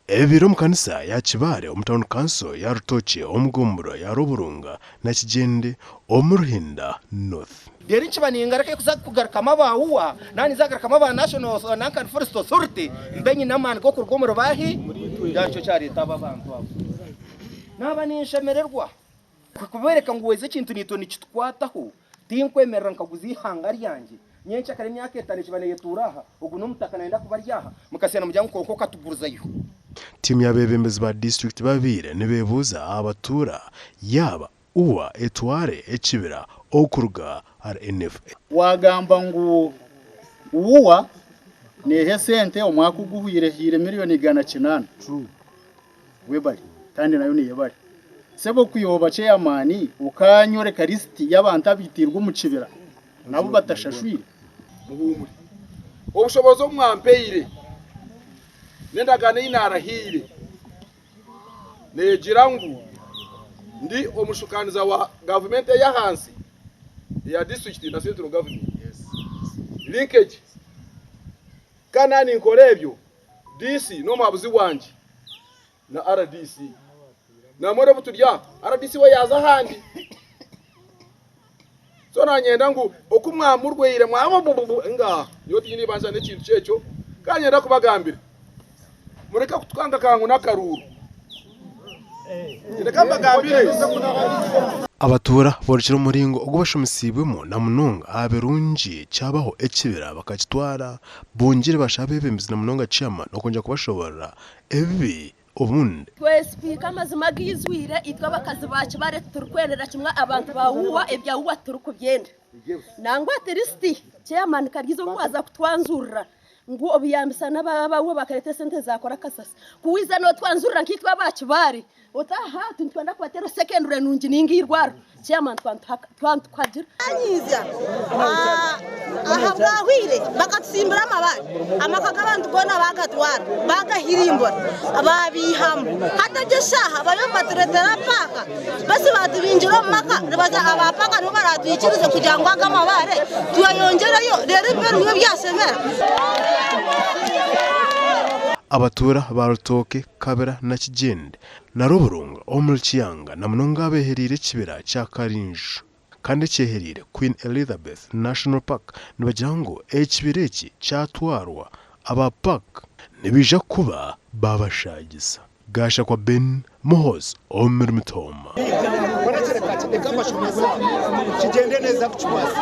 Ebiro mu kanisa ya Kibale omu town council ya Rutoki omugomboro ya Ruburunga na Kigende omu Ruhinda North. Deri chibaninga reke kugaruka mabahuwa nani zagaruka maba National Nankan Forest Authority mbenyi namani go kurugomero bahi yacho cyari taba bantu abo naba nishemererwa kubereka ngo weze kintu nitoni kitwataho tinkwemerera nkaguzihanga ryanjye nyencha kare myaka etane kibaneye turaha ugu numutaka naenda kubaryaha mukasena mujyango koko katuguruzayo. Timu y'abebembezi ba district babire nibebuza abatura yaba uwa etware ekibira okuruga RNF wagamba ngo uwa nehe sente omwaka uguhire hire miliyoni 180 webali kandi nayo niye bali sebo kuyoba chairman ukanyoreka list y'abantu abitirwa mu kibira nabo batashashwire muhumuri obushobozo mwampeire nendagane inarahire negira ngo ndi omushukaniza wa government ya hansi ya district na central government linkage kanani nkorebyo DC no mabuzi wanje na RDC na more buturya RDC we yaza handi so nanyenda ngo okumwamurweire mwabo nga yoti yini banza nekintu cyecho kanyenda kubagambira mureka kutwanga kangu nakaruru abatura borikira umuringo ubwo bashumisibwemo na munonga aberungi cyabaho ekibira bakakitwara bongere bashabe bembizi na munonga chairman okonja kubashobora ebi obundi twespika amazima gizwire itwa bakazi bacu bare turikwerera kimwe abantu bahuwa ebya huwa turikubyenda nangwa teristi chairman karizo ngwaza kutwanzurira ngo obiyambisa n'ababaho bakarete sente zakora kasasa kuwiza no twanzurira nkitwa bacu bari utaha twenda kwatero secondary nungi ningirwaro chairman twantukagira anyiza aha bwahwire bakatsimbira amabari amakaga abantu bona bagatwara bagahirimbora ababihamu hatageshaha bayo maturetera paka basi batubinjira maka baza abapaka no baratwikirize kugira ngo agamabare tuyongerayo rero ibintu byasemera. abatura ba Rutoke Kabera na Kigende na Ruburunga omulchiyanga na munonga beherire kibira cya Karinju kandi cyeherire Queen Elizabeth National Park nibajango ekibireki cyatwarwa aba park nibija kuba babashagiza gasha kwa Ben Muhozi omirmitoma Kigende neza kuchwaza